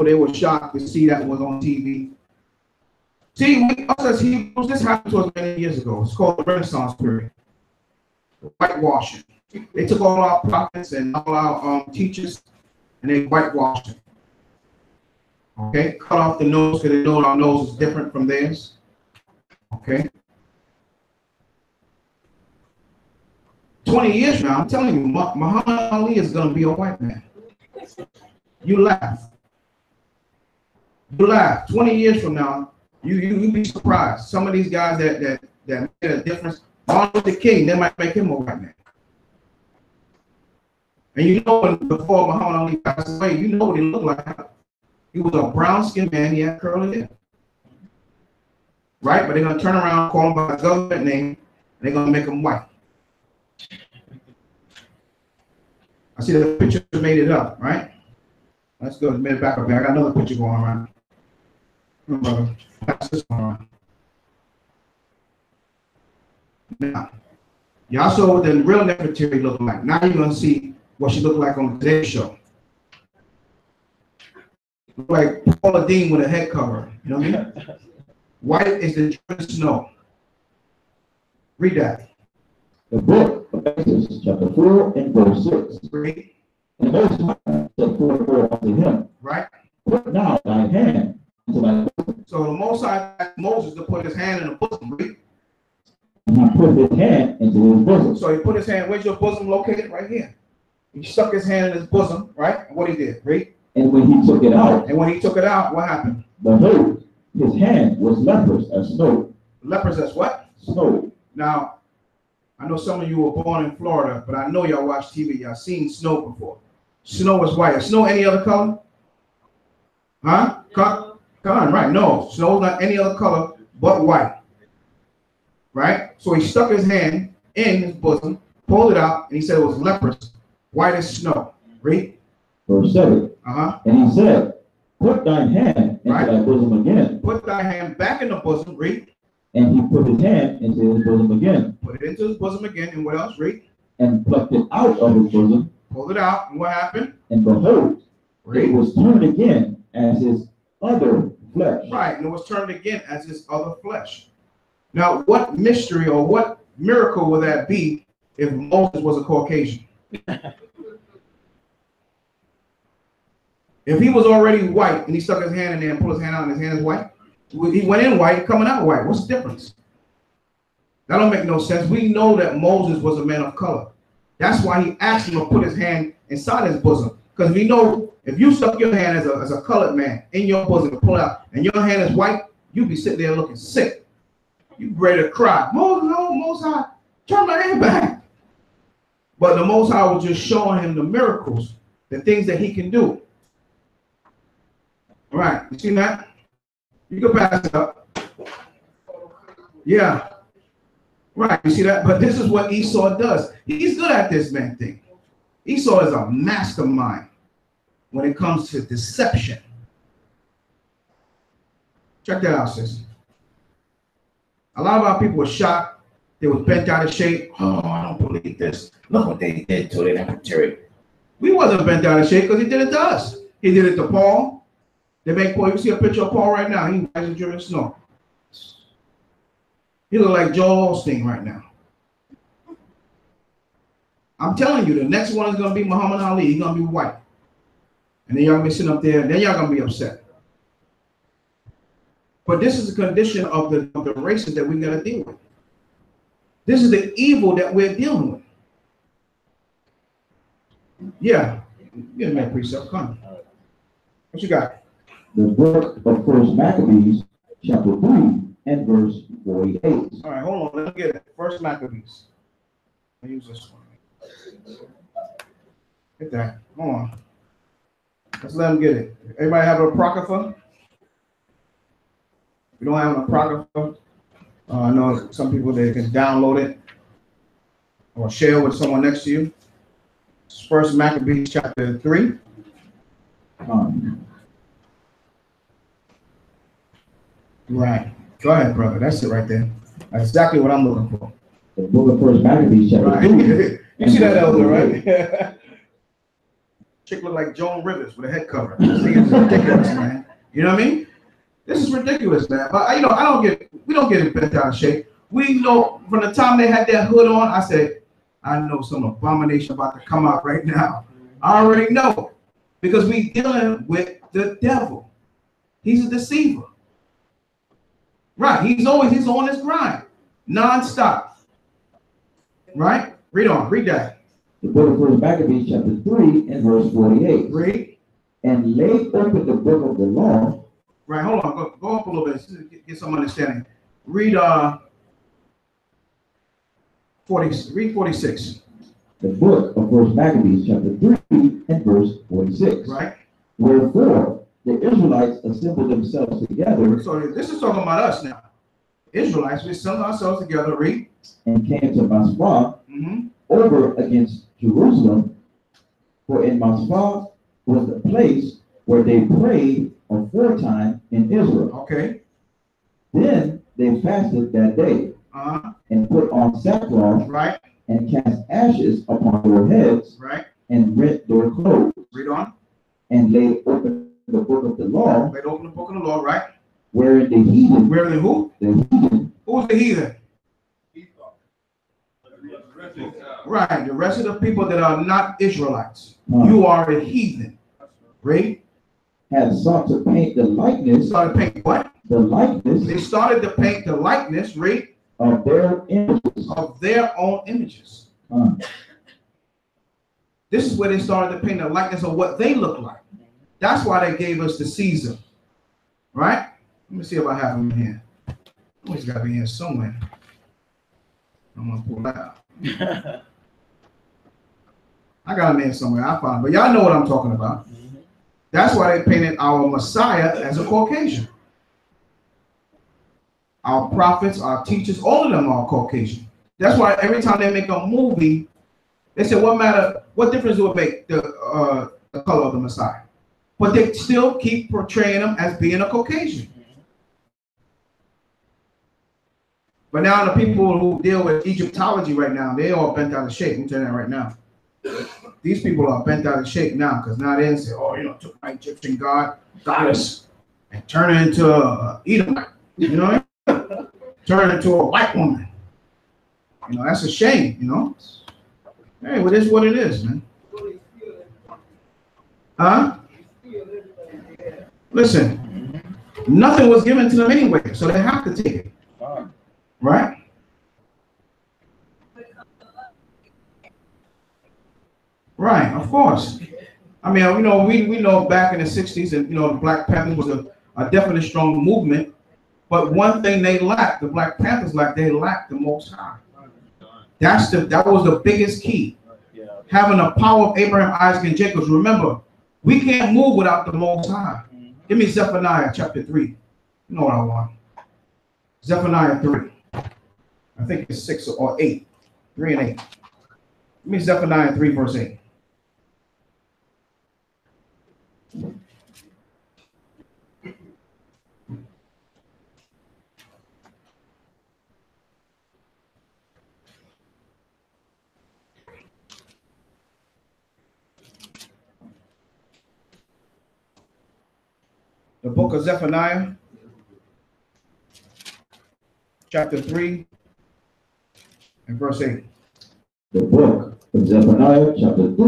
they were shocked to see that was on TV. See, us as Hebrews, this happened to us many years ago. It's called the Renaissance period. Whitewashing. They took all our prophets and all our teachers and they whitewashed them. Okay? Cut off the nose because they know our nose is different from theirs. Okay? 20 years from now, I'm telling you, Muhammad Ali is going to be a white man. You laugh. You laugh. 20 years from now, you be surprised. Some of these guys that made a difference, Martin Luther King, they might make him a white man. And you know, when before Muhammad Ali passed away, you know what he looked like. He was a brown-skinned man. He had curly hair. Right? But they're going to turn around, call him by his government name, and they're going to make him white. I see the picture made it up, right? Let's go. Made it back up there. I got another picture going around. Brother, pass this one around. Now, y'all saw what the real Nefertiti looked like. Now you're gonna see what she looked like on today's show. Look like Paula Dean with a head cover. You know what I mean? White is the driven snow. Read that. The book of Exodus, chapter 4 and verse 6. Read. And Moses said forth unto him, right? Put now thy hand into thy bosom. So the Most High asked Moses to put his hand in the bosom. Read. And he put his hand into his bosom. So he put his hand, where's your bosom located? Right here. He stuck his hand in his bosom, right? And what he did, read. And when he took it out. And when he took it out, what happened? Behold, his hand was leprous as snow. Leprous as what? Snow. Now, I know some of you were born in Florida, but I know y'all watch TV. Y'all seen snow before. Snow is white. Is snow any other color? Huh? Come on, right. No, snow is not any other color but white. Right? So he stuck his hand in his bosom, pulled it out, and he said it was leprous, white as snow. Read. Verse 7. And he said, put thine hand into thy bosom again. Put thy hand back in the bosom. Read. And he put his hand into his bosom again. Put it into his bosom again. And what else? Read. And plucked it out of his bosom. Pulled it out. And what happened? And behold, it was turned again as his other flesh. Right. And it was turned again as his other flesh. Now, what mystery or what miracle would that be if Moses was a Caucasian? If he was already white and he stuck his hand in there and pulled his hand out and his hand is white, he went in white, coming out white. What's the difference? That don't make no sense. We know that Moses was a man of color. That's why he asked him to put his hand inside his bosom. Because we know if you stuck your hand as a colored man in your bosom and pull it out, and your hand is white, you'd be sitting there looking sick. You ready to cry. Moses, no, Most High, turn my hand back. But the Most High was just showing him the miracles, the things that he can do. All right, you see that? You can pass it up. Yeah. Right, you see that? But this is what Esau does. He's good at this man thing. Esau is a mastermind when it comes to deception. Check that out, sis. A lot of our people were shocked. They were bent out of shape. Oh, I don't believe this. Look what they did to the Nefertiti. We wasn't bent out of shape because he did it to us. He did it to Paul. They make Paul. You see a picture of Paul right now. He rises driven snow. He look like Joel Osteen right now. I'm telling you, the next one is going to be Muhammad Ali. He's going to be white. And then y'all going to be sitting up there, and then y'all going to be upset. But this is the condition of the races that we got to deal with. This is the evil that we're dealing with. Yeah. Get in that precept. Come. What you got? The book of First Maccabees, chapter 3, and verse 48. All right, hold on. Let's get it. First Maccabees. I'll use this one. Get that. Hold on. Let's let them get it. Everybody have a Apocrypha? If you don't have an Apocrypha, I know some people, they can download it or share with someone next to you. It's First Maccabees chapter 3. Right. Go ahead, brother. That's it right there. That's exactly what I'm looking for. The book of First Maccabees chapter 3. You see that, elder, right? Chick look like Joan Rivers with a head cover. This thing is ridiculous, man. You know what I mean? This is ridiculous, man. But you know, we don't get it bent out of shape. We know from the time they had that hood on, I said, I know some abomination about to come out right now. I already know. Because we dealing with the devil. He's a deceiver. Right. He's on his grind. Non-stop. Right? Read on. Read that. The book of 1 Maccabees chapter 3 and verse 48. Read. And laid open the book of the law. Right, hold on. Go up a little bit. Get some understanding. Read 46. The book of 1 Maccabees chapter 3 and verse 46. Right. Wherefore the Israelites assembled themselves together. So this is talking about us now. Israelites, we assembled ourselves together, read. And came to Masphah over against Jerusalem. For in Masphah was the place where they prayed aforetime in Israel. Okay. Then they fasted that day and put on sackcloth, right, and cast ashes upon their heads, right, and rent their clothes. Read on. And laid open the book of the law. Laid open the book of the law, right? Wherein the heathen. Wherein the who? The heathen. Who's the heathen? Right, the rest of the people that are not Israelites. You are a heathen. Read. Had sought to paint the likeness. Started painting what? The likeness. They started to paint the likeness, read. Of their images. Of their own images. This is where they started to paint the likeness of what they look like. That's why they gave us the Caesar. Right? Let me see if I have him in here. Always got to be in somewhere. I'm going to pull that out. I got him in somewhere. I found him. But y'all know what I'm talking about. That's why they painted our Messiah as a Caucasian. Our prophets, our teachers, all of them are Caucasian. That's why every time they make a movie, they say, what difference do it make the color of the Messiah? But they still keep portraying him as being a Caucasian. But now the people who deal with Egyptology right now, they all bent out of shape. I'm telling you that right now. These people are bent out of shape now because now they say, took my Egyptian goddess and turned her into a Edomite. You know what I mean? Turn into a white woman. That's a shame, Hey, well, this is what it is, man. Huh? Listen, nothing was given to them anyway, so they have to take it. Right? Right, of course. I mean, we know back in the 60s and, the Black Panthers was a definitely strong movement. But one thing they lacked, the Black Panthers they lacked the Most High. That was the biggest key. Having the power of Abraham, Isaac, and Jacob. Remember, we can't move without the Most High. Give me Zephaniah chapter 3. You know what I want. Zephaniah 3. I think it's 6 or 8. 3 and 8. Give me Zephaniah 3 verse 8. The book of Zephaniah, chapter 3 and verse 8. The book of Zephaniah, chapter 3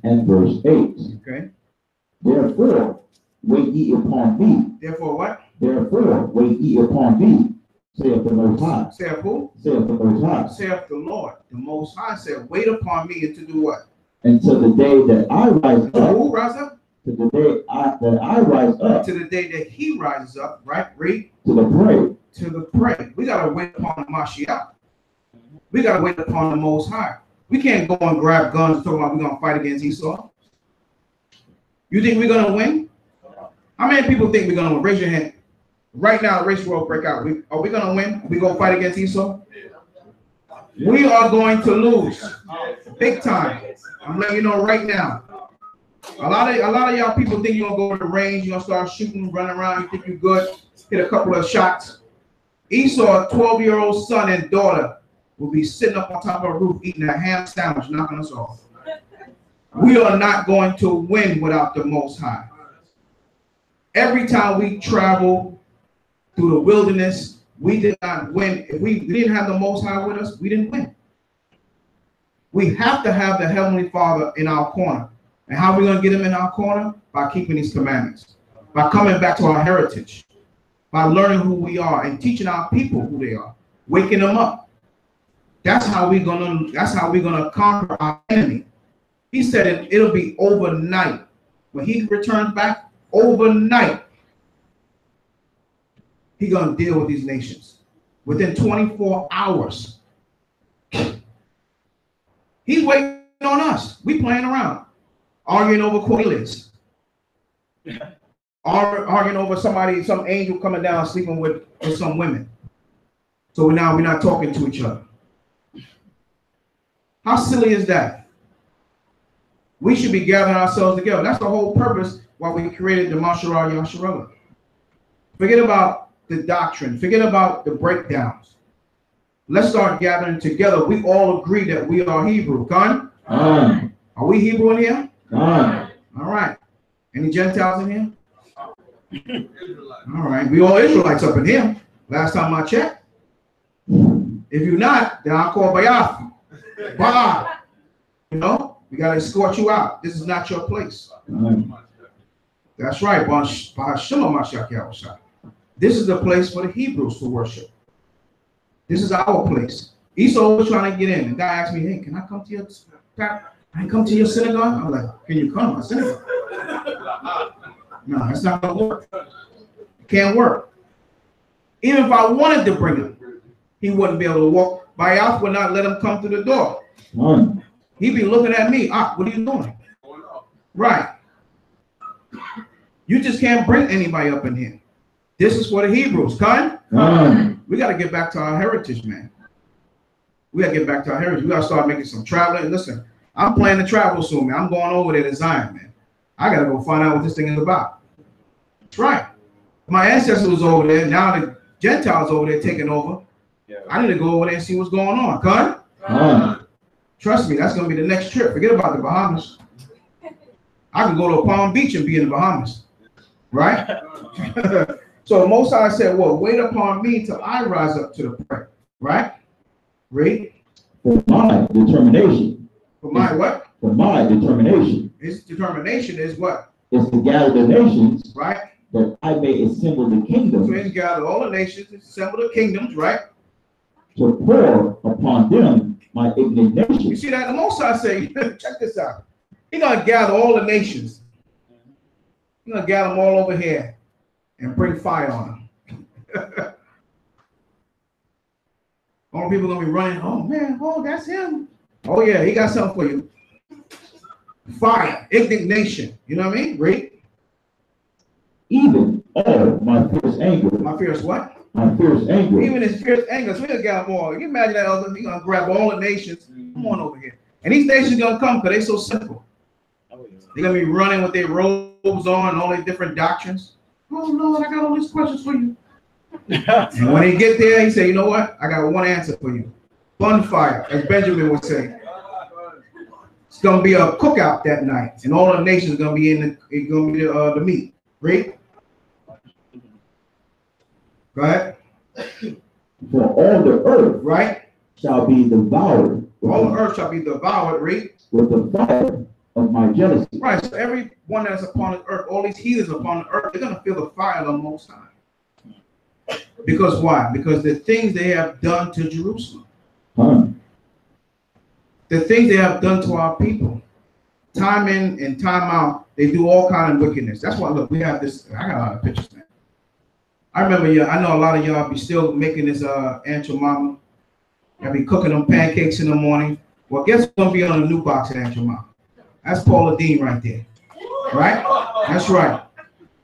and verse 8. Okay. Therefore, wait ye upon me. Therefore what? Therefore, wait ye upon me, saith the Most High. Saith who? Saith the Most High. Saith the Lord. The Most High said, wait upon me and to do what? Until the day that I rise up. Who rise up? To the day that I rise up. To the day that he rises up, right? Read. To the pray. To the pray. We got to wait upon the Mashiach. We got to wait upon the Most High. We can't go and grab guns and talk about we're going to fight against Esau. You think we're going to win? How many people think we're going to win? Raise your hand. Right now, the race will break out. Are we going to win? We going to fight against Esau? We are going to lose. Big time. I'm letting you know right now. A lot of y'all people think you're going to go to the range, you're going to start shooting, running around, you think you're good, hit a couple of shots. Esau, 12-year-old son and daughter, will be sitting up on top of a roof eating a ham sandwich, knocking us off. We are not going to win without the Most High. Every time we travel through the wilderness, we did not win. If we didn't have the Most High with us, we didn't win. We have to have the Heavenly Father in our corner. And how are we going to get him in our corner? By keeping these commandments. By coming back to our heritage. By learning who we are and teaching our people who they are. Waking them up. That's how we're gonna conquer our enemy. He said it'll be overnight. When he returns back, overnight, he's gonna deal with these nations. Within 24 hours. He's waiting on us. We playing around. Arguing over Cornelius. Arguing over somebody, some angel coming down sleeping with some women. So now we're not talking to each other. How silly is that? We should be gathering ourselves together. That's the whole purpose why we created the Mashara Yasharala. Forget about the doctrine. Forget about the breakdowns. Let's start gathering together. We all agree that we are Hebrew. Con? Are we Hebrew in here? All right. Any Gentiles in here? All right. We all Israelites up in here. Last time I checked. If you're not, then I'll call Bayaf. Bah. You know, we got to escort you out. This is not your place. That's right. This is the place for the Hebrews to worship. This is our place. Esau was trying to get in. The guy asked me, hey, can I come to your synagogue? I'm like, can you come to my synagogue? No, that's not going to work. It can't work. Even if I wanted to bring him, he wouldn't be able to walk. Bayaf would not let him come through the door. He'd be looking at me. What are you doing? Right. You just can't bring anybody up in here. This is for the Hebrews. We got to get back to our heritage, man. We got to get back to our heritage. We got to start making some traveling. Listen, I'm planning to travel soon, man. I'm going over there to Zion, man. I got to go find out what this thing is about. That's right. My ancestors was over there. Now the Gentiles over there taking over. I need to go over there and see what's going on. Trust me, that's going to be the next trip. Forget about the Bahamas. I can go to Palm Beach and be in the Bahamas. Right? So Most High said, well, wait upon me till I rise up to the prey. Right? Read. For my determination. For my what? For my determination. His determination is what? Is to gather the nations. Right? That I may assemble the kingdoms. So he's gathered all the nations, assemble the kingdoms, right? To pour upon them my indignation. You see that? The Most High say, check this out. He's going to gather all the nations. He's going to gather them all over here and bring fire on them. All people going to be running, oh man, oh, that's him. Oh yeah, he got something for you. Fire, indignation. You know what I mean? Read. Even all my fierce anger. My fierce what? My fierce anger. Even his fierce anger. So we're going to gather more. You can imagine that other, he's going to grab all the nations. Come on over here. And these nations going to come because they're so simple. They're going to be running with their robes on and all their different doctrines. Oh, Lord, I got all these questions for you. And when they get there, he said, you know what? I got one answer for you. Bonfire, as Benjamin would say. It's going to be a cookout that night. And all the nations are going to be in the meat. Read. Go ahead. For all the earth, right, shall be devoured. All the earth shall be devoured, read. With the fire of my jealousy. Right, so everyone that's upon the earth, all these heathens upon the earth, they're going to feel the fire of the Most High. Because why? Because the things they have done to Jerusalem. The things they have done to our people. Time in and time out, they do all kind of wickedness. That's why, look, we have this. I got a lot of pictures, man. I remember, I know a lot of y'all be still making this Aunt Mama. Y'all be cooking them pancakes in the morning. Well, guess what's going to be on the new box at Aunt Mama? That's Paula Dean right there. Right? That's right.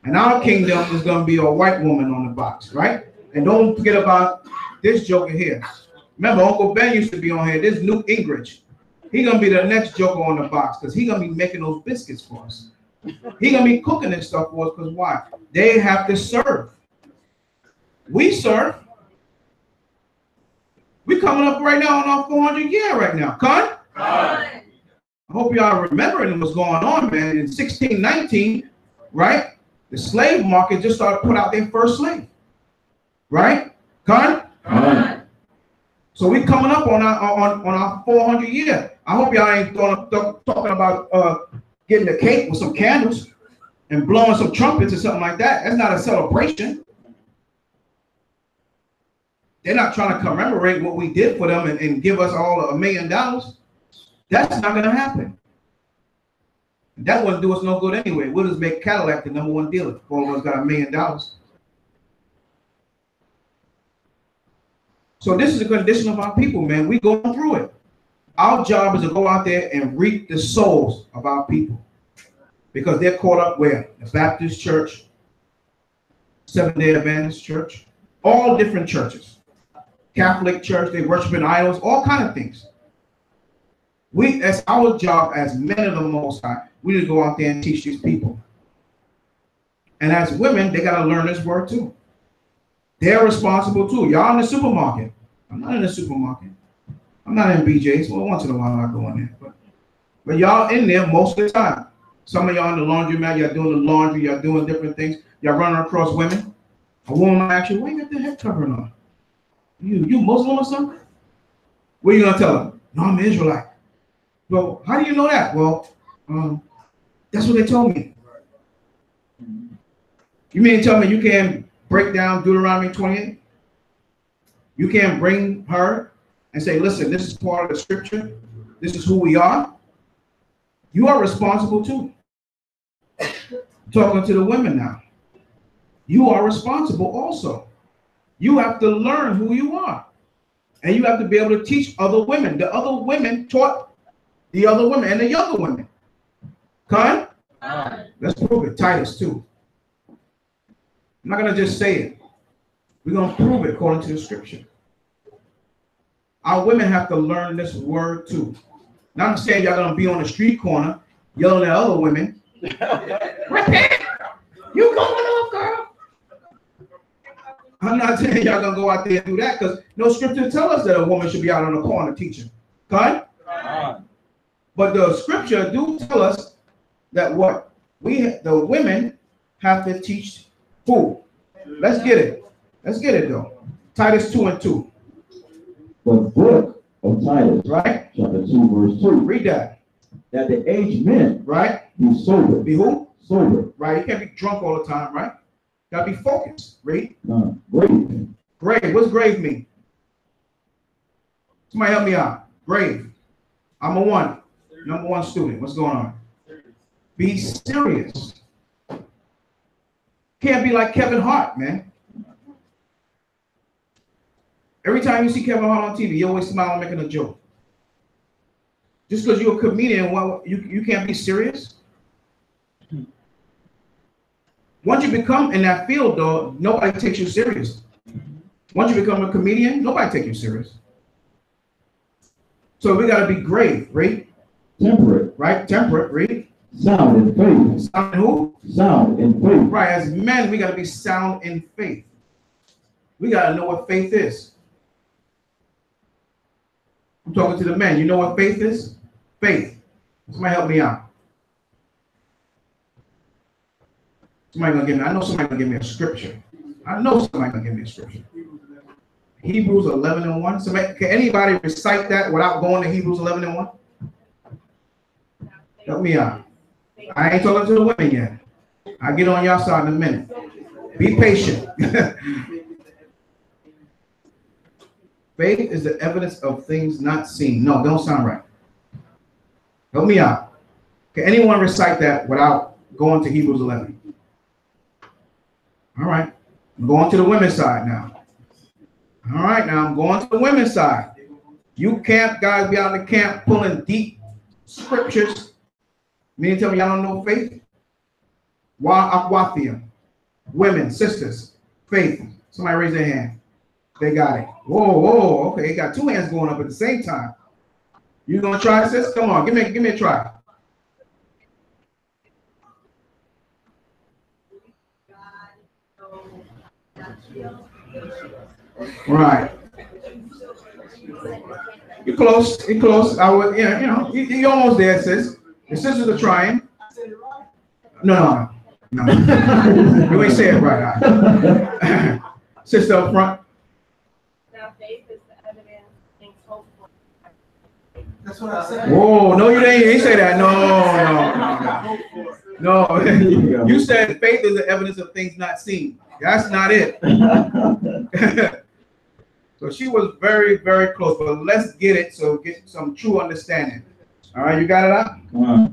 And our kingdom is going to be a white woman on the box, right? And don't forget about this joker here. Remember, Uncle Ben used to be on here. This Newt Gingrich. He's going to be the next joker on the box because he's going to be making those biscuits for us. He's going to be cooking this stuff for us because why? They have to serve. We serve. We coming up right now on our 400 year right now. Con? I hope y'all remembering what's going on, man. In 1619, right? The slave market just started put out their first slave. Right? Con? So we coming up on our 400 year. I hope y'all ain't talking about getting the cake with some candles and blowing some trumpets or something like that. That's not a celebration. They're not trying to commemorate what we did for them and give us all $1 million. That's not going to happen. That wouldn't do us no good anyway. We'll just make Cadillac the #1 dealer. All of us got $1 million. So this is the condition of our people, man. We go through it. Our job is to go out there and reap the souls of our people. Because they're caught up where? The Baptist church, Seventh-day Adventist church, all different churches. Catholic church, they worshiping idols, all kind of things. That's our job as men of the Most High. We need to go out there and teach these people. And as women, they got to learn this word too. They're responsible too. Y'all in the supermarket. I'm not in the supermarket. I'm not in BJ's. Well, once in a while I go in there. But y'all in there most of the time. Some of y'all in the laundromat, y'all doing the laundry, y'all doing different things. Y'all running across women. A woman might ask you, why you got the head covering on? You Muslim or something? What are you gonna tell them? No, I'm an Israelite. Well, how do you know that? Well, that's what they told me. You mean to tell me you can't break down Deuteronomy 28? You can't bring her and say, listen, this is part of the scripture. This is who we are. You are responsible too. Talking to the women now. You are responsible also. You have to learn who you are. And you have to be able to teach other women. The other women taught the other women and the younger women. Con? Let's prove it. Titus 2. I'm not going to just say it. We're going to prove it according to the scripture. Our women have to learn this word too. Now I'm saying y'all going to be on the street corner yelling at other women. Repent! You going off, girl. I'm not saying y'all going to go out there and do that because no scripture tells us that a woman should be out on the corner teaching. Okay? But the scripture do tell us that what? The women have to teach who? Let's get it. Let's get it though. Titus 2:2. The book of Titus, right? Chapter 2, verse 2. Read that. That the aged men, right? Be sober. Be who? Sober. Right. You can't be drunk all the time, right? You gotta be focused. Read. Grave. Grave. What's grave mean? Somebody help me out. Grave. I'm a #1 student. What's going on? Be serious. Can't be like Kevin Hart, man. Every time you see Kevin Hart on TV, you always smile and making a joke. Just because you're a comedian, well, you can't be serious. Once you become in that field, though, nobody takes you serious. Once you become a comedian, nobody takes you serious. So we got to be grave, right? Temperate. Right? Temperate, right? Sound in faith. Sound in who? Sound in faith. Right. As men, we got to be sound in faith. We got to know what faith is. I'm talking to the men. You know what faith is? Faith. Somebody help me out. Somebody gonna give me. I know somebody gonna give me a scripture. I know somebody gonna give me a scripture. Hebrews 11:1. Somebody, can anybody recite that without going to Hebrews 11:1? Help me out. I ain't talking to the women yet. I'll get on y'all side in a minute. Be patient. Faith is the evidence of things not seen. No, don't sound right. Help me out. Can anyone recite that without going to Hebrews 11? All right. I'm going to the women's side now. All right, now I'm going to the women's side. You camp guys be out in the camp pulling deep scriptures. Mean to tell me y'all don't know faith? Aquathium. Women, sisters, faith. Somebody raise their hand. They got it. Whoa, okay. You got two hands going up at the same time. You gonna try, sis? Come on, give me a try. Right. You're close. You're close. I would, yeah, you know, you're almost there, sis. Your sisters are trying. No. You ain't say it right. Right. Sister up front. Now faith is the evidence things hoped for. That's what I said. Whoa, no, you ain't say that. No. You said faith is the evidence of things not seen. That's not it. So she was very, very close, but let's get it so get some true understanding. All right, you got it out?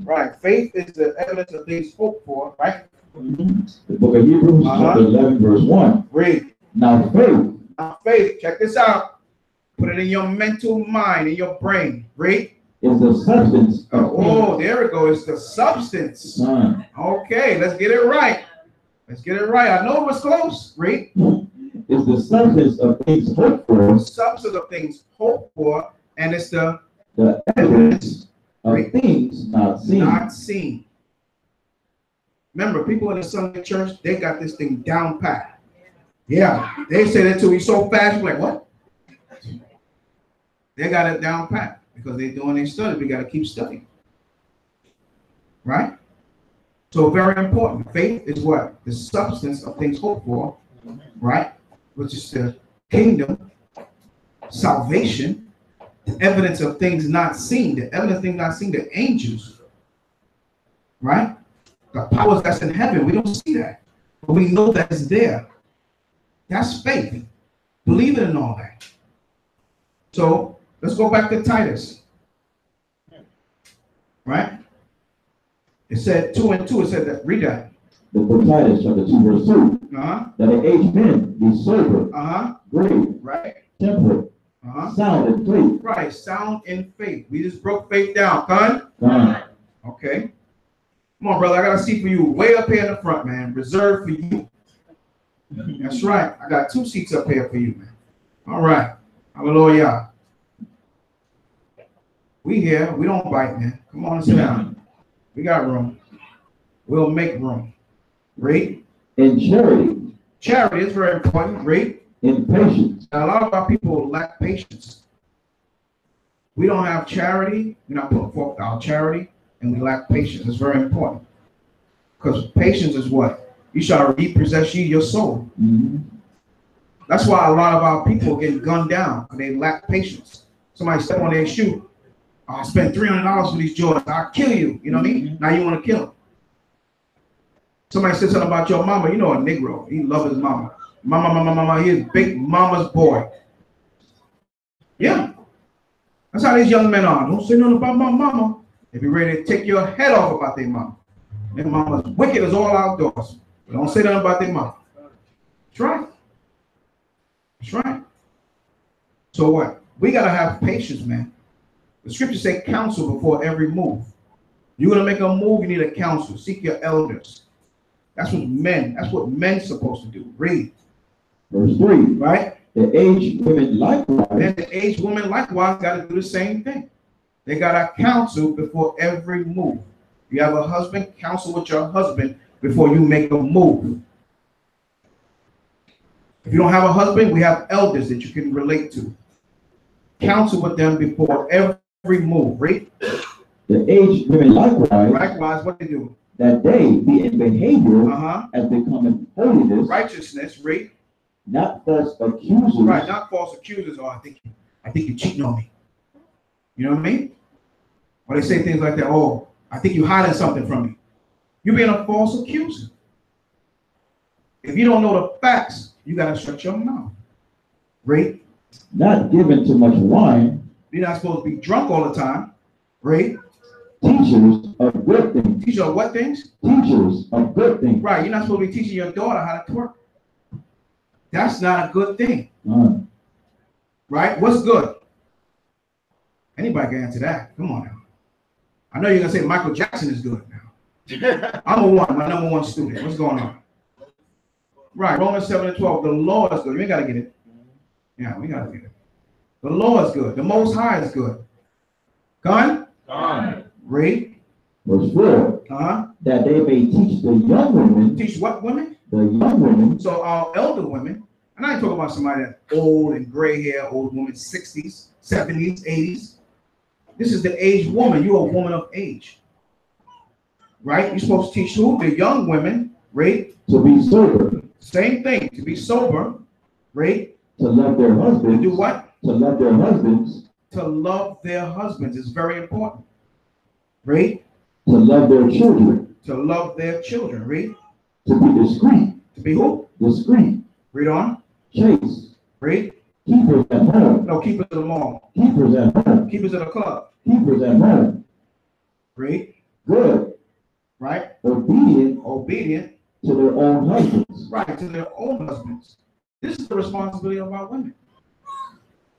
Right. Faith is the evidence of things hoped for, right? The book of Hebrews, chapter 11, verse 1. Read. Now Faith, check this out. Put it in your mental mind, in your brain. Read. Is the substance of Oh, there we go. It's the substance. Okay, let's get it right. Let's get it right. I know it was close. Read. Is the substance of things hoped for. The substance of things hoped for, and it's the evidence of things not seen. Not seen. Remember, people in the Sunday church, they got this thing down pat. Yeah, they say that to me so fast, we're like, what? They got it down pat because they're doing their study. We got to keep studying. Right? So very important. Faith is what? The substance of things hoped for, right? Which is the kingdom, salvation, the evidence of things not seen. The evidence of things not seen, the angels, right? The powers that's in heaven, we don't see that, but we know that it's there. That's faith. Believe it in all that. So let's go back to Titus, right? It said 2 and 2. It said that. Read that. The book of Titus, chapter 2, verse 2. That the aged men be sober, grave, right, temperate, sound in faith. Right, sound in faith. We just broke faith down. Done? Okay. Come on, brother. I got a seat for you way up here in the front, man. Reserved for you. That's right. I got 2 seats up here for you, man. All right. Hallelujah. We here. We don't bite, man. Come on and sit down. We got room. We'll make room. Read. In charity. Charity is very important. Read. In patience. Now, a lot of our people lack patience. We don't have charity. We're not putting forth our charity, and we lack patience. It's very important. Because patience is what? You shall repossess ye your soul. That's why a lot of our people get gunned down, because they lack patience. Somebody step on their shoe. I spent $300 for these Jordans. I'll kill you. You know what I mean? Now you want to kill him. Somebody said something about your mama. You know, a Negro. He loves his mama. Mama. He's big mama's boy. Yeah. That's how these young men are. Don't say nothing about my mama. They be ready to take your head off about their mama. Their mama's wicked as all outdoors. But don't say nothing about their mama. That's right. That's right. So what? We got to have patience, man. The scriptures say counsel before every move. You're going to make a move, you need a counsel. Seek your elders. That's what men's supposed to do. Read. Verse 3. Right? The aged women likewise. And the aged women likewise got to do the same thing. They got to counsel before every move. You have a husband, counsel with your husband before you make a move. If you don't have a husband, we have elders that you can relate to. Counsel with them before every move. Read. The aged women likewise. Likewise, what they do? That they be in behavior as becoming holiness. Righteousness. Read. Not false accusers. Right, not false accusers. Oh, I think you're cheating on me. You know what I mean? Or they say things like that. Oh, I think you're hiding something from me. You're being a false accuser. If you don't know the facts, you got to shut your mouth. Read. Not given to much wine. You're not supposed to be drunk all the time. Read. Teachers of good things. Teachers of what things? Teachers of good things. Right. You're not supposed to be teaching your daughter how to twerk. That's not a good thing. Right? What's good? Anybody can answer that. Come on now. I know you're going to say Michael Jackson is good now. I'm my number one student. What's going on? Right. Romans 7:12. The Lord is good. You ain't got to get it. Yeah, we got to get it. The Lord is good. The Most High is good. Gone? Read. Verse 4. That they may teach the young women. Teach what women? The young women. So our elder women. And I ain't talking about somebody that's old and gray hair, old woman, 60s, 70s, 80s. This is the aged woman. You're a woman of age. Right? You're supposed to teach who? The young women, right? To be sober. Same thing. To be sober, right? To love their husbands. To do what? To love their husbands. To love their husbands is very important. Right? To love their children. To love their children, right? To be discreet. To be who? Discreet. Read on. Chaste. Right? Keepers at home. No, keepers at the mall. Keepers at home. Keepers at the club. Keepers at home. Right? Good. Right? Obedient. Obedient. To their own husbands. Right, to their own husbands. This is the responsibility of our women.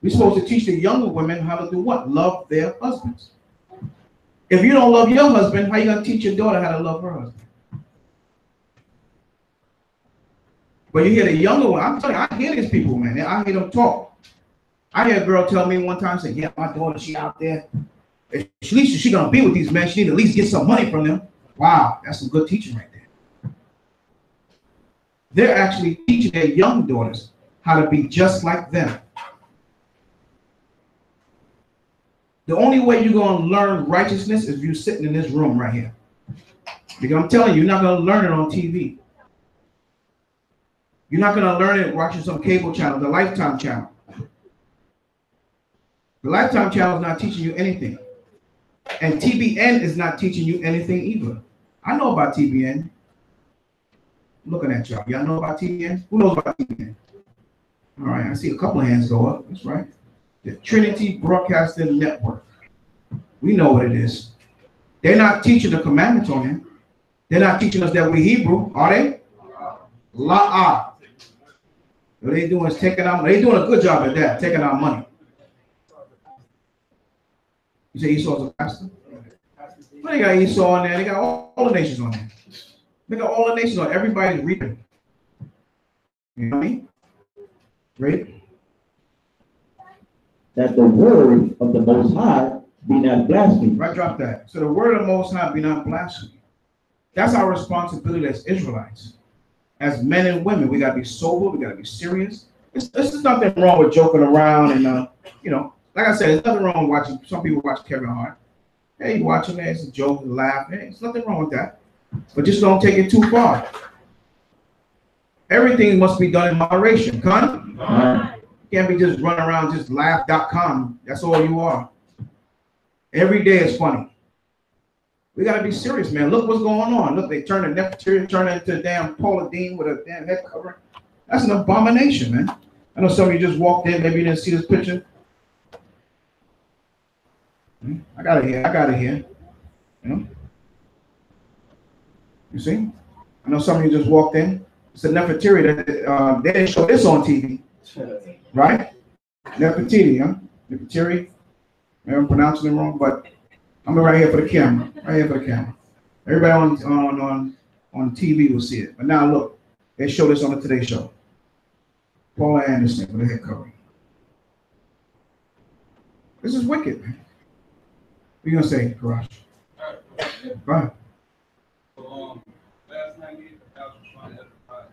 We're supposed to teach the younger women how to do what? Love their husbands. If you don't love your husband, how are you going to teach your daughter how to love her husband? But you hear the younger one, I'm telling you, I hear these people, man. I hear them talk. I hear a girl tell me one time, say, yeah, my daughter, she out there. At least she's going to be with these men. She need to at least get some money from them. Wow, that's some good teaching right there. They're actually teaching their young daughters how to be just like them. The only way you're going to learn righteousness is if you're sitting in this room right here. Because I'm telling you, you're not going to learn it on TV. You're not going to learn it watching some cable channel, the Lifetime channel. The Lifetime channel is not teaching you anything. And TBN is not teaching you anything either. I know about TBN. I'm looking at y'all. Y'all know about TBN? Who knows about TBN? All right, I see a couple of hands go up. That's right. The Trinity Broadcasting Network. We know what it is. They're not teaching the commandments on it. They're not teaching us that we Hebrew, are they? La'ah. What they doing is taking our money. They're doing a good job at that, taking our money. You say Esau's a pastor? Well, they got Esau on there. They got all the nations on there. They got all the nations on. Everybody's reaping. You know what I mean? Right? That the word of the Most High be not blasphemed. Right, drop that. So the word of the Most High be not blasphemed. That's our responsibility as Israelites. As men and women, we got to be sober. We got to be serious. There's nothing wrong with joking around and, you know, like I said, there's nothing wrong with watching. Some people watch Kevin Hart. Hey, you watching that? It's a joke, laugh. Hey, there's nothing wrong with that. But just don't take it too far. Everything must be done in moderation. Con? You can't be just running around just laugh.com. That's all you are. Every day is funny. We got to be serious, man. Look what's going on. Look, they turn the Nefertiti, turn it into a damn Paula Deen with a damn head covering. That's an abomination, man. I know some of you just walked in. Maybe you didn't see this picture. I got it here. I got it here. You know? You see? I know some of you just walked in. It's a Nefertiti that they didn't show this on TV. Right? Nefertiti, huh? Nefertiti. Maybe I'm pronouncing it wrong, but I'm right here for the camera. Right here for the camera. Everybody on TV will see it. But now look, they show this on the Today Show. Paula Anderson with a head covering. This is wicked, man. What are you gonna say, Karash? Go ahead. So, last night I was trying to edify.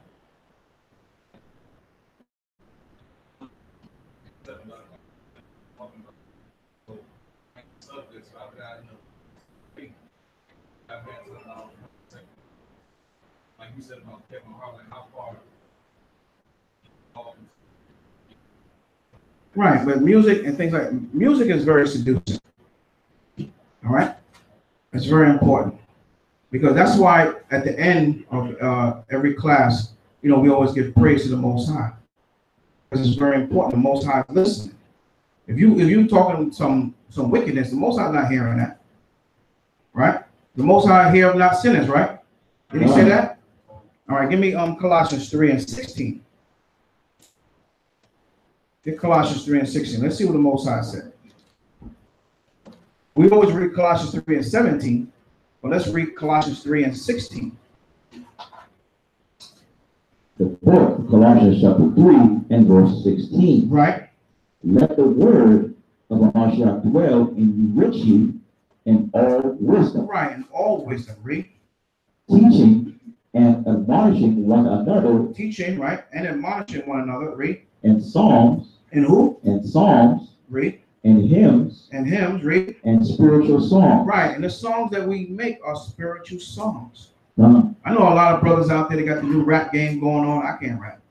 Subjects I've got, I've had some, like you said about Kevin Hart, like how far. Right, but music and things like music is very seducing. All right, it's very important because that's why at the end of every class, you know, we always give praise to the Most High because it's very important. The Most High is listening. If you talking some wickedness, the Most High is not hearing that, right? The Most High hear of not sinners, right? Did he say that? All right, give me Colossians 3:16. Get Colossians 3:16. Let's see what the Most High said. We always read Colossians 3:17, but let's read Colossians 3:16. The book, Colossians chapter 3 and verse 16. Right. Let the word of Mashiach dwell in you richly in all wisdom. Right, in all wisdom. Read. Teaching and admonishing admonishing one another. Teaching, right? And admonishing one another, read. And psalms. And who? And psalms. Read. And hymns. And hymns, read. And spiritual songs. Right, and the songs that we make are spiritual songs. Uh-huh. I know a lot of brothers out there, they got the new rap game going on. I can't rap.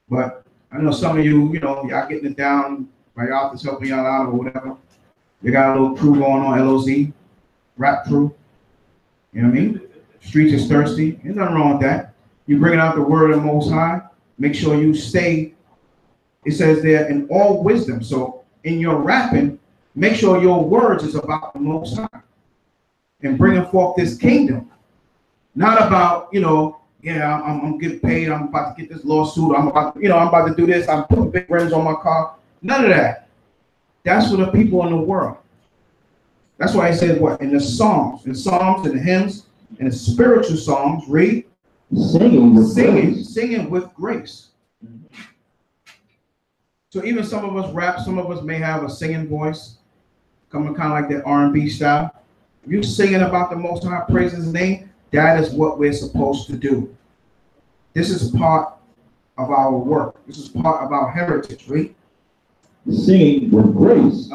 But I know some of you, y'all getting it down, right? Y'all is helping y'all out or whatever. They got a little crew going on, LOZ, rap crew. You know what I mean? Streets is thirsty. There's nothing wrong with that. You bringing out the word of the Most High. Make sure you stay, it says there, in all wisdom. So in your rapping, make sure your words is about the Most High and bringing forth this kingdom. Not about, yeah, I'm getting paid. I'm about to get this lawsuit. I'm about to do this. I'm putting big rims on my car. None of that. That's for the people in the world. That's why I said what? In the Psalms, and the hymns, and the spiritual songs, read. Singing with grace. So even some of us rap, some of us may have a singing voice, coming kind of like that R&B style. If you're singing about the Most High, praise His name, that is what we're supposed to do. This is part of our work. This is part of our heritage, right? Singing with grace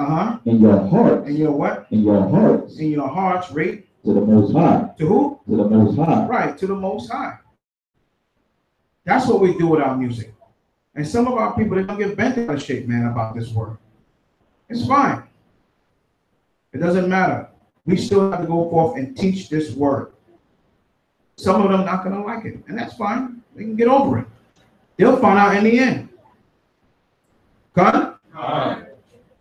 in your heart. In your what? In your hearts. In your hearts, right? To the Most High. To who? To the Most High. Right, to the Most High. That's what we do with our music. And some of our people, they don't get bent out of shape, man, about this word. It's fine. It doesn't matter. We still have to go forth and teach this word. Some of them not going to like it, and that's fine. They can get over it. They'll find out in the end. Con?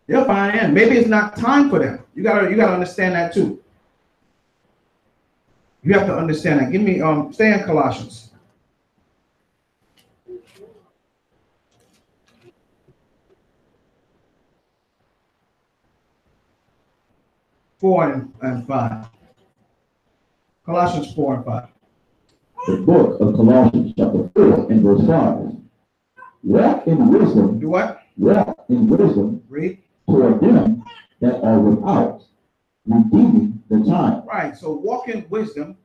They'll find out in the end. Maybe it's not time for them. You gotta understand that too. You have to understand that. Give me stay in Colossians. Four and 5. Colossians 4 and 5. The book of Colossians chapter 4 and verse 5. Walk in wisdom. Do what? Walk in wisdom. Read. Toward them that are without, redeeming the time. Right. So walk in wisdom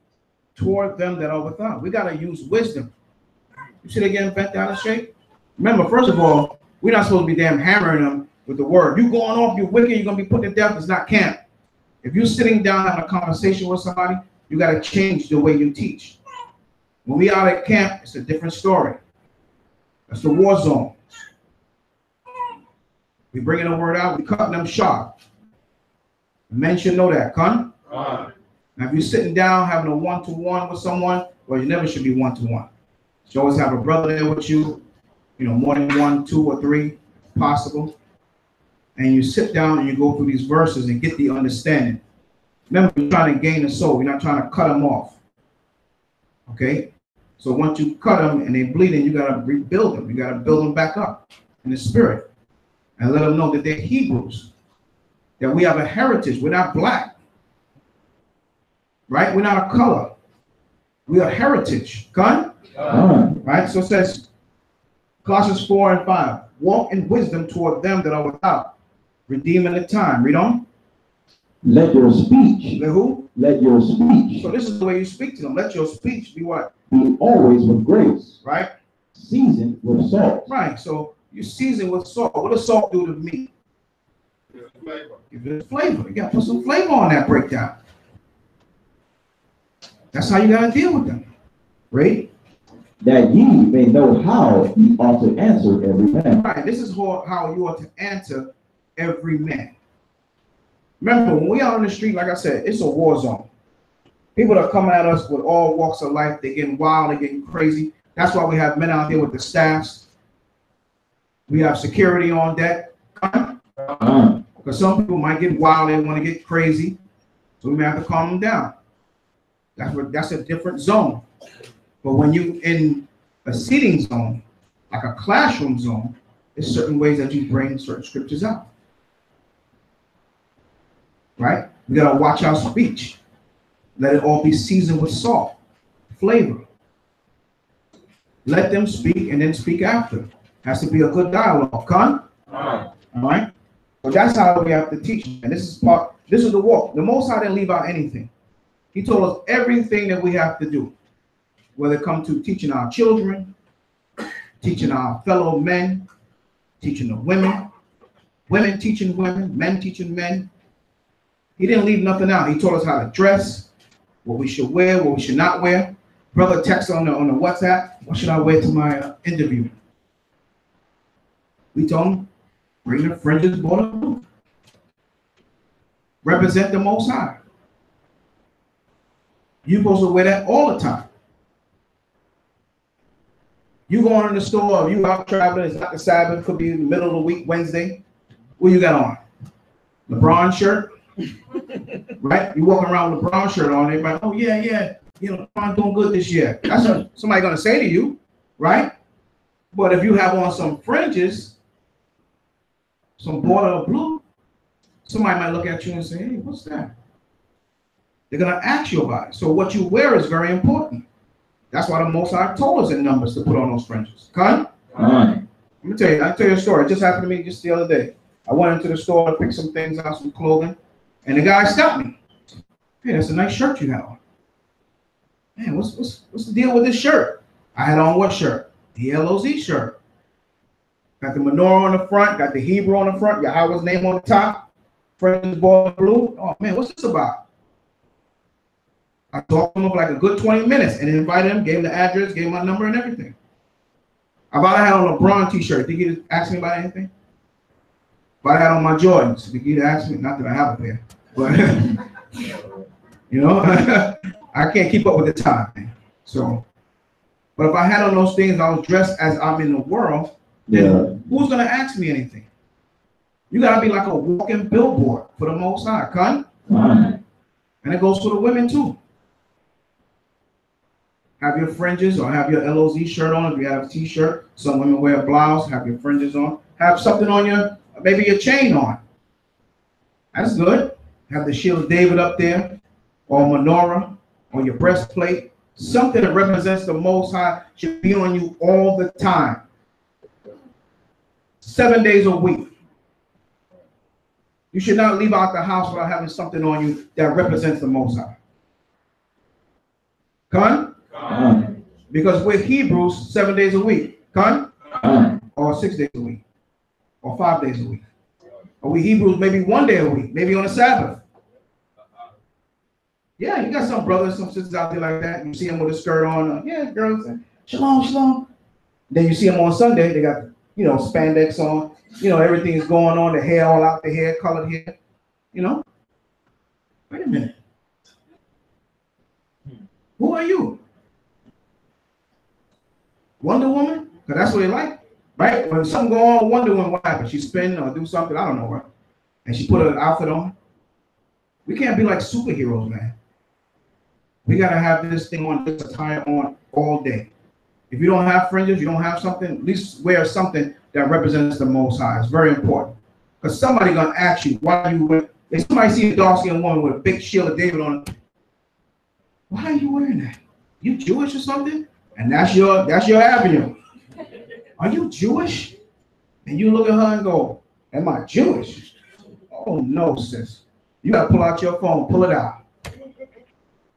toward them that are without. We got to use wisdom. You see they getting bent out of shape? Remember, first of all, we're not supposed to be damn hammering them with the word. You going off, you're wicked, you're going to be put to death. It's not camp. If you're sitting down having a conversation with somebody, you got to change the way you teach. When we out at camp, it's a different story. That's the war zone. We bringing the word out, we cutting them sharp. Men should know that, con? Now, if you're sitting down having a one-to-one with someone, well, you never should be one-to-one. You should always have a brother there with you, more than 1, 2, or 3, if possible. And you sit down and you go through these verses and get the understanding. Remember, you're trying to gain the soul. You're not trying to cut them off. Okay? So once you cut them and they're bleeding, you got to rebuild them. You got to build them back up in the spirit. And let them know that they're Hebrews. That we have a heritage. We're not black. Right? We're not a color. We are heritage. Con? Right? So it says, Colossians 4 and 5. Walk in wisdom toward them that are without, redeeming the time. Read on. Let your speech. Let who? Let your speech. So this is the way you speak to them. Let your speech be what? Be always with grace. Right? Seasoned with salt. Right. So you season with salt. What does salt do to meat? Give it flavor. You got to put some flavor on that breakdown. That's how you got to deal with them. Right? That ye may know how ye ought to answer every man. Right. This is how you ought to answer every man. Remember, when we out on the street, like I said, it's a war zone. People are coming at us with all walks of life. They're getting wild. They're getting crazy. That's why we have men out there with the staffs. We have security on deck. Because some people might get wild. They want to get crazy. So we may have to calm them down. That's a different zone. But when you in a seating zone, like a classroom zone, there's certain ways that you bring certain scriptures out. Right? We got to watch our speech. Let it all be seasoned with salt, flavor. Let them speak and then speak after. Has to be a good dialogue. Con? All right? So that's how we have to teach. And this is the walk. The Most High didn't leave out anything. He told us everything that we have to do. whether it comes to teaching our children, teaching our fellow men, teaching the women, women teaching women, men teaching men. He didn't leave nothing out. He taught us how to dress, what we should wear, what we should not wear. Brother texts on the WhatsApp, what should I wear to my interview? We told him, bring the fringes, border. Represent the Most High. You're supposed to wear that all the time. You going in the store, you out traveling, it's not the Sabbath, could be in the middle of the week, Wednesday. What you got on? LeBron shirt? Right? You walking around with a LeBron shirt on, everybody, oh yeah, you know, LeBron doing good this year. That's what somebody gonna say to you, right? But if you have on some fringes, some border of blue, somebody might look at you and say, hey, what's that? They're gonna ask you about it. So what you wear is very important. That's why the Most High told us in Numbers to put on those fringes. Con? Let me tell you, I'll tell you a story. It just happened to me just the other day. I went into the store to pick some things out, some clothing, and the guy stopped me. Hey, that's a nice shirt you have on. Man, what's the deal with this shirt? I had on what shirt? The LOZ shirt. Got the menorah on the front, got the Hebrew on the front, Yahweh's name on the top, fringes border blue. Oh man, what's this about? I talked to him for like a good 20 minutes and invited him, gave him the address, gave him my number and everything. If I had on a LeBron t-shirt, did you ask me about anything? If I had on my Jordans, did you ask me? Not that I have a pair, but you know, I can't keep up with the time. So, but if I had on those things, I was dressed as I'm in the world, then who's gonna ask me anything? You gotta be like a walking billboard for the Most High, Con? And it goes for the women too. Have your fringes or have your LOZ shirt on. If you have a t-shirt, some women wear a blouse, have your fringes on. Have something on your, maybe your chain on. That's good. Have the shield of David up there, or menorah, or your breastplate. Something that represents the Most High should be on you all the time. 7 days a week. You should not leave out the house without having something on you that represents the Most High. Con? Because we're Hebrews 7 days a week. Con? Or 6 days a week. Or 5 days a week. Or we Hebrews maybe 1 day a week. Maybe on a Sabbath. Yeah, you got some brothers, some sisters out there like that. You see them with a skirt on. Yeah, girls. Shalom, shalom. Then you see them on Sunday. They got, you know, spandex on. You know, everything is going on. The hair all out, the hair, colored hair. You know? Wait a minute. Who are you? Wonder Woman? Because that's what they like, right? When something go on, Wonder Woman, what happens? She spin or do something, I don't know, right? And she put an outfit on. We can't be like superheroes, man. We got to have this thing on, this attire on all day. If you don't have fringes, you don't have something, at least wear something that represents the Most High. It's very important. Because somebody going to ask you, why you wear, if somebody see a dark-skinned woman with a big shield of David on it, why are you wearing that? You Jewish or something? And that's your avenue. Are you Jewish? And you look at her and go, am I Jewish? Oh no, sis. You gotta pull out your phone, pull it out.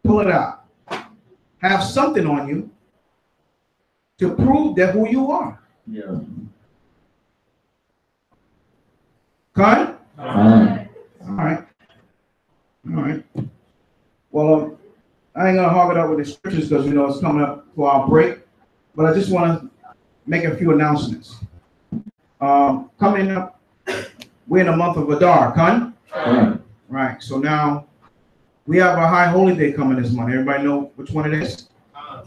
Pull it out. Have something on you to prove that who you are. Yeah. Con? All right. All right. Well, I ain't gonna hog it up with the scriptures because you know it's coming up for our break, but I just want to make a few announcements. Coming up, we're in the month of Adar, Con? Right. So now we have a high holy day coming this month. Everybody know which one it is? All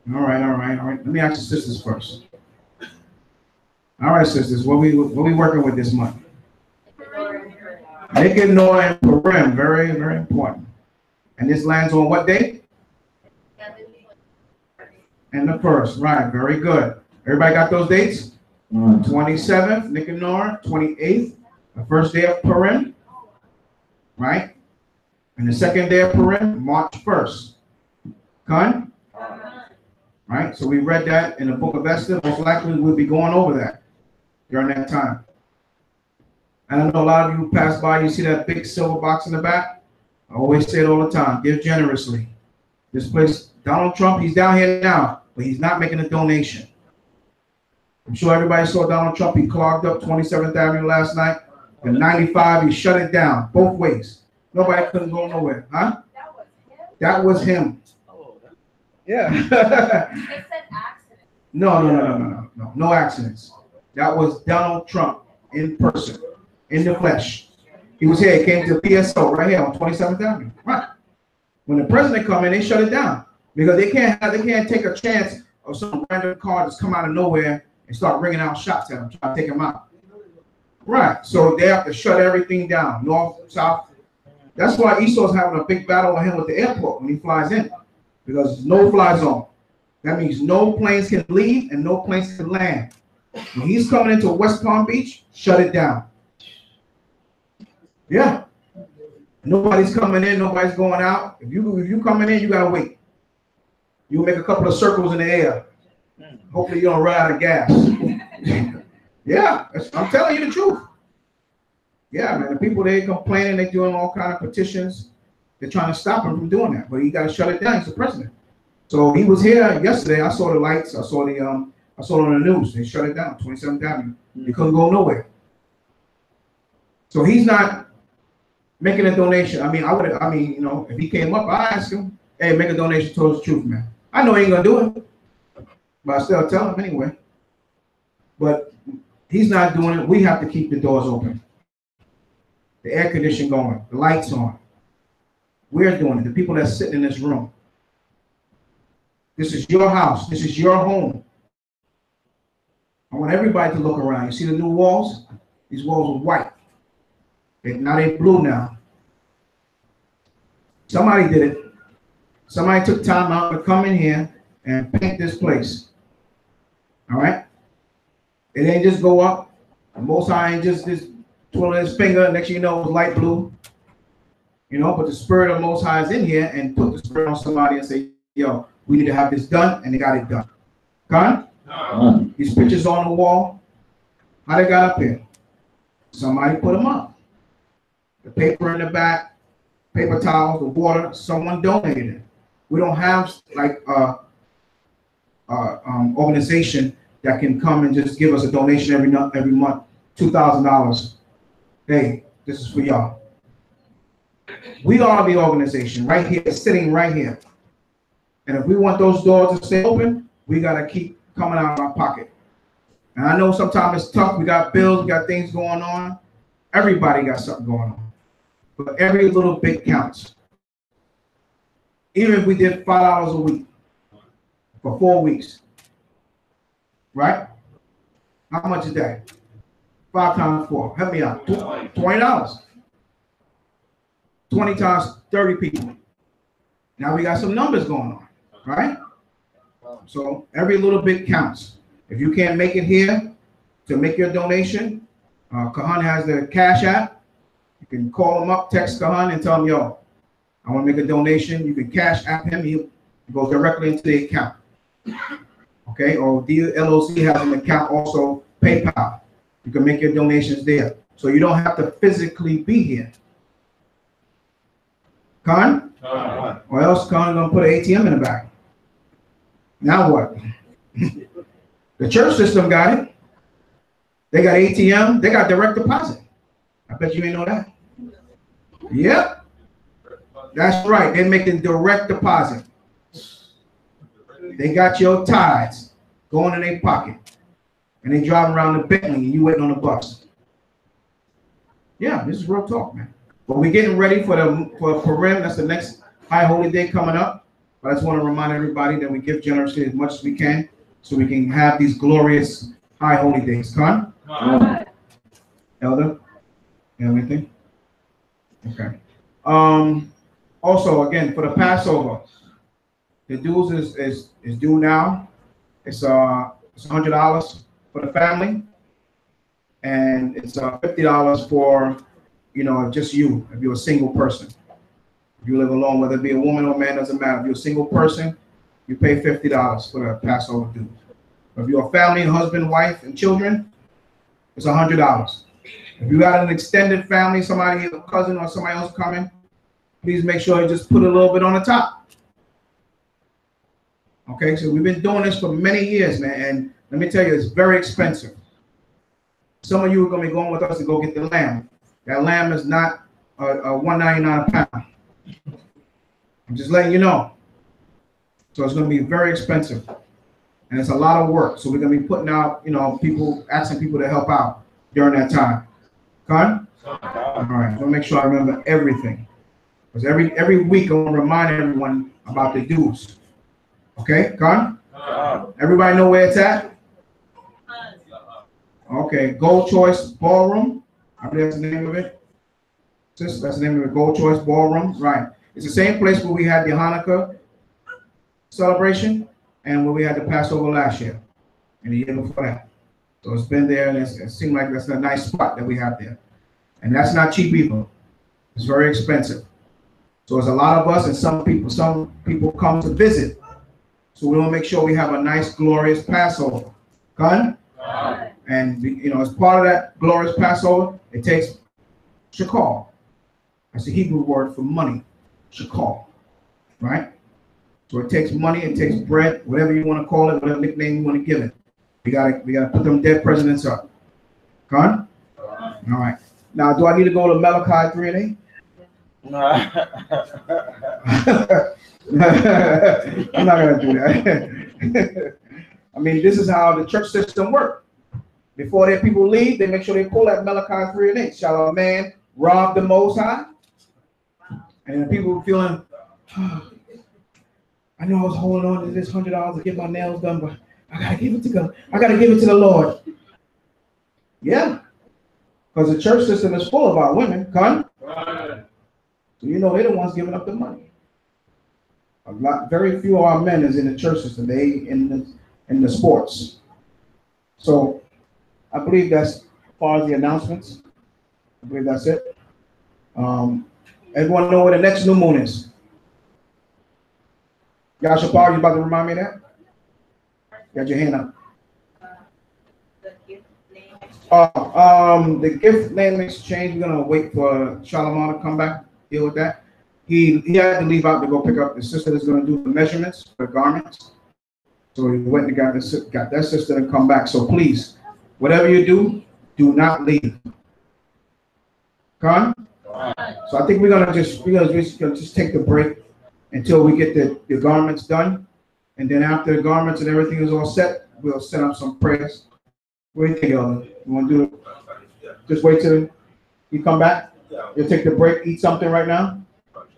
right. Let me ask the sisters first. All right, sisters, what we working with this month? Naked Noah and Purim, very, very important. And this lands on what day? And the first, right, very good. Everybody got those dates? 27th, Nicanor, 28th, the first day of Purim, right? And the second day of Purim, March 1st. Con? Right, so we read that in the book of Esther. Most likely we'll be going over that during that time. And I know a lot of you pass by, you see that big silver box in the back. I always say it all the time, give generously. This place Donald Trump, he's down here now, but he's not making a donation. I'm sure everybody saw Donald Trump. He clogged up 27th Avenue last night. And 95, he shut it down both ways. Nobody couldn't go nowhere. Huh? That was him. Yeah. It said accident. No accidents. That was Donald Trump in person, in the flesh. He was here. He came to the PSO right here on 27th Avenue. Right. When the president come in, they shut it down because they can't take a chance of some random car just come out of nowhere and start ringing out shots at him, trying to take him out. Right. So they have to shut everything down, north, south. That's why Esau's having a big battle with him at the airport when he flies in, because there's no fly zone. That means no planes can leave and no planes can land. When he's coming into West Palm Beach, shut it down. Yeah. Nobody's coming in, nobody's going out. If you coming in, you gotta wait. You'll make a couple of circles in the air. Hopefully you don't run out of gas. Yeah, I'm telling you the truth. Yeah, man, the people, they complaining, they doing all kind of petitions. They're trying to stop him from doing that, but he got to shut it down. He's the president. So he was here yesterday. I saw the lights. I saw it on the news. They shut it down, 27th Avenue. He couldn't go nowhere. So he's not making a donation. I mean, you know, if he came up, I asked him, hey, make a donation towards the truth, man. I know he ain't gonna do it, but I still tell him anyway. But he's not doing it. We have to keep the doors open, the air conditioning going, the lights on. We're doing it. The people that sitting in this room. This is your house. This is your home. I want everybody to look around. You see the new walls? These walls are white. Now they're blue now. Somebody did it. Somebody took time out to come in here and paint this place. All right? It ain't just go up. The Most High ain't just twirling his finger. Next thing you know, it was light blue. You know, but the Spirit of the Most High is in here and put the Spirit on somebody and say, yo, we need to have this done, and they got it done. Con? No. These pictures on the wall, how they got up here? Somebody put them up. The paper in the back, paper towels, the water, someone donated it. We don't have like organization that can come and just give us a donation every month, $2,000. Hey, this is for y'all. We are the organization right here, sitting right here. And if we want those doors to stay open, we got to keep coming out of our pocket. And I know sometimes it's tough. We got bills, we got things going on. Everybody got something going on. But every little bit counts. Even if we did $5 a week for 4 weeks, right? How much is that? 5 times 4. Help me out. $20. 20 times 30 people. Now we got some numbers going on, right? So every little bit counts. If you can't make it here to make your donation, Kahan has the Cash App. You can call him up, text Kahan, and tell him, yo, I want to make a donation. You can Cash App him. He goes directly into the account. Okay, or DLOC has an account also, PayPal. You can make your donations there. So you don't have to physically be here. Con? Or else Con gonna put an ATM in the back. Now what? The church system got it. They got ATM. They got direct deposit. I bet you ain't know that. Yep. That's right. They're making direct deposit. They got your tithes going in their pocket. And they driving around the Bentley and you waiting on the bus. Yeah, this is real talk, man. But we're getting ready for Purim. That's the next high holy day coming up. But I just want to remind everybody that we give generously as much as we can so we can have these glorious high holy days. Con? Elder? You have anything? Okay. Also, again, for the Passover, the dues is due now. It's $100 for the family, and it's $50 for, you know, just you, if you're a single person. If you live alone, whether it be a woman or a man, doesn't matter. If you're a single person, you pay $50 for the Passover dues. If you're a family, husband, wife, and children, it's $100. If you got an extended family, somebody, a cousin or somebody else coming, please make sure you just put a little bit on the top. Okay, so we've been doing this for many years, man, and let me tell you, it's very expensive. Some of you are going to be going with us to go get the lamb. That lamb is not a $1.99 a pound. I'm just letting you know. So it's going to be very expensive, and it's a lot of work. So we're going to be putting out, you know, people, asking people to help out during that time. Con? All right, so make sure I remember everything, because every week I want to remind everyone about the dues. Okay, Con? Everybody know where it's at? Okay, Gold Choice Ballroom. I believe that's the name of it. That's the name of it, Gold Choice Ballroom. Right. It's the same place where we had the Hanukkah celebration and where we had the Passover last year and the year before that. So it's been there, and it seemed like that's a nice spot that we have there. And that's not cheap either. It's very expensive. So it's a lot of us, and some people come to visit. So we want to make sure we have a nice, glorious Passover. Con? And, you know, as part of that glorious Passover, it takes shekal. That's the Hebrew word for money. Shekal. Right? So it takes money, it takes bread, whatever you want to call it, whatever nickname you want to give it. We gotta put them dead presidents up. Con? All right. Now, do I need to go to Malachi 3 and 8? I'm not gonna do that. I mean, this is how the church system works. Before their people leave, they make sure they pull that Malachi 3 and 8. Shall a man rob the Most High? And then people feeling, oh, I know I was holding on to this $100 to get my nails done, but I gotta give it to God. I gotta give it to the Lord. Yeah, because the church system is full of our women. Con? So you know they're the ones giving up the money. Very few of our men is in the church system. They in the sports. So I believe that's as far as the announcements. I believe that's it. Everyone know where the next new moon is? Yasha Paul, you about to remind me of that? Got your hand up. The gift name exchange, we're gonna wait for Shalimar to come back, deal with that. He had to leave out to go pick up the sister that's gonna do the measurements for the garments. So he went and got that sister and come back. So please, whatever you do not leave. Con? So I think we're gonna just take the break until we get the garments done, and then after the garments and everything is all set, we'll set up some prayers. What do you think, Elder? You want to do it? Just wait till you come back. You'll take the break, eat something right now,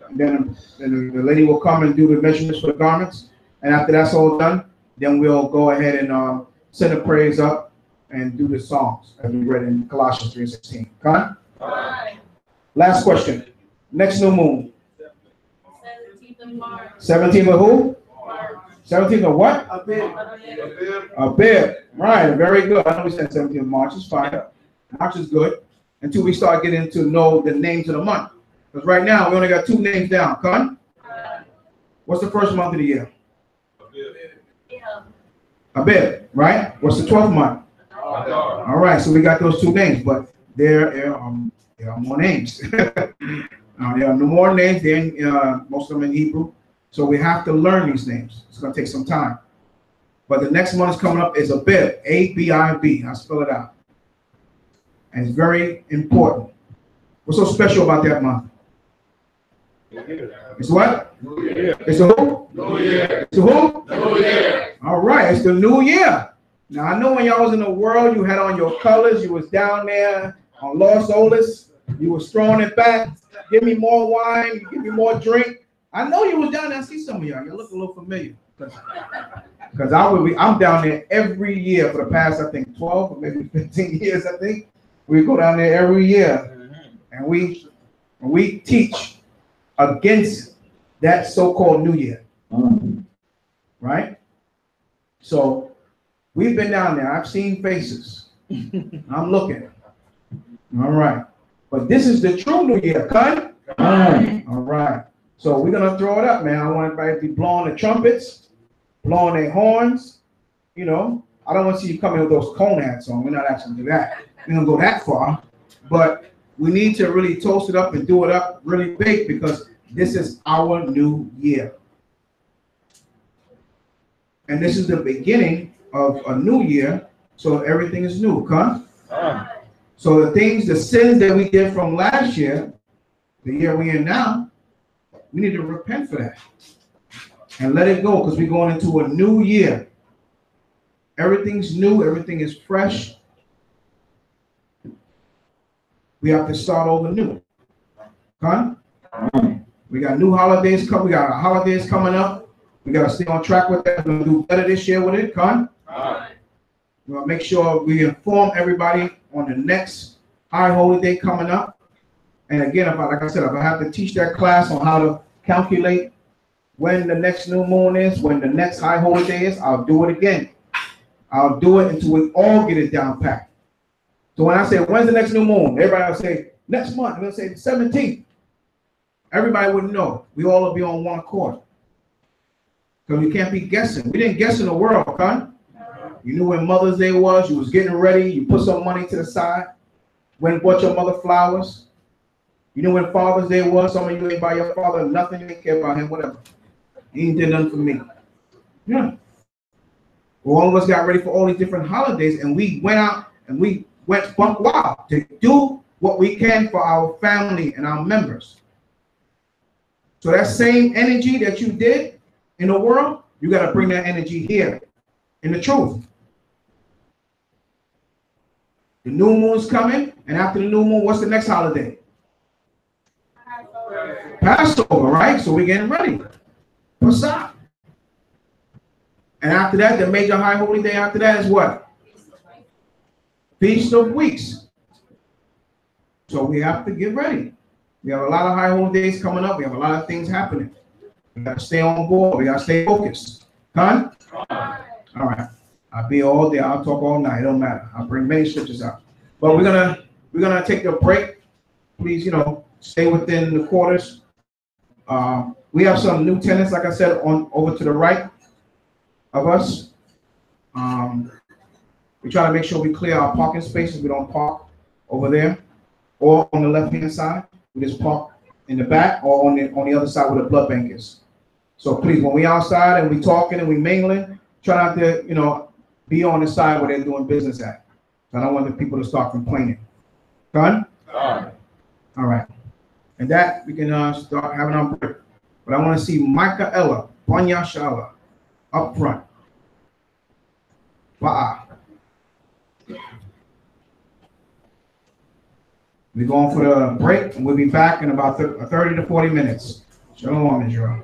and then the lady will come and do the measurements for the garments. And after that's all done, then we'll go ahead and send the prayers up and do the songs as we read in Colossians 3:16. Con? Last question. Next new moon. 17th of March. 17th of who? March. 17th of what? Abib. Abib. Right. Very good. I know we said 17th of March. It's fine. March is good until we start getting to know the names of the month. Because right now we only got 2 names down. Con? What's the first month of the year? Abib. Right? What's the 12th month? All right. So we got those 2 names, but there are more names. There are no more names than most of them in Hebrew. So we have to learn these names. It's going to take some time. But the next month is coming up is Abib, A-B-I-B. I'll spell it out. And it's very important. What's so special about that month? It's what? New Year. It's the who? New Year. It's the who? New Year. All right, it's the new year. Now, I know when y'all was in the world, you had on your colors. You was down there on Los Olas. You was throwing it back. Give me more wine. Give me more drink. I know you was down there. I see some of y'all. Y'all look a little familiar. Because I'm down there every year for the past, I think, 12 or maybe 15 years, I think. We go down there every year. And we teach against that so-called New Year. Right? So we've been down there. I've seen faces. I'm looking. All right. But this is the true New Year, cut? All right. So we're going to throw it up, man. I want everybody to be blowing the trumpets, blowing their horns. You know, I don't want to see you coming with those cone hats on. We're not actually going to do that. We're going to go that far. But we need to really toast it up and do it up really big because this is our new year. And this is the beginning of a new year, so everything is new, huh? So the things, the sins that we did from last year, the year we're in now, we need to repent for that and let it go, because we're going into a new year. Everything's new, everything is fresh. We have to start over new. Huh? We got new holidays coming. We got our holidays coming up. We got to stay on track with that. We're going to do better this year with it. Huh? We want to make sure we inform everybody on the next high holy day coming up. And again, like I said, if I have to teach that class on how to calculate when the next new moon is, when the next high holy day is, I'll do it again. I'll do it until we all get it down packed. So when I say, when's the next new moon? Everybody will say, next month. They'll say the 17th. Everybody would know. We all will be on one accord. Because we can't be guessing. We didn't guess in the world, huh? You knew when Mother's Day was. You was getting ready. You put some money to the side. Went and bought your mother flowers. You knew when Father's Day was. Some of you ain't buy your father nothing. You didn't care about him, whatever. He ain't did nothing for me. Yeah. Well, all of us got ready for all these different holidays, and we went out and we went buck wild to do what we can for our family and our members. So that same energy that you did in the world, you got to bring that energy here in the truth. The new moon's coming, and after the new moon, what's the next holiday? Passover, right? So we're getting ready. Passah. And after that, the major high holy day after that is what? Feast of Weeks. So we have to get ready. We have a lot of high holy days coming up. We have a lot of things happening. We got to stay on board. We got to stay focused. Huh? All right. I'll be all day. I'll talk all night. It don't matter. I'll bring many scriptures out. But we're gonna take a break. Please, stay within the quarters. We have some new tenants, like I said, on over to the right of us. We try to make sure we clear our parking spaces. We don't park over there or on the left-hand side. We just park in the back or on the other side where the blood bank is. So please, when we outside and we talking and we mingling, try not to, be on the side where they're doing business at. I don't want the people to start complaining. Done? All right. And that we can start having our break. But I want to see Michaela Banyashala up front. Wow. We're going for the break, and we'll be back in about 30 to 40 minutes. Shalom, Israel.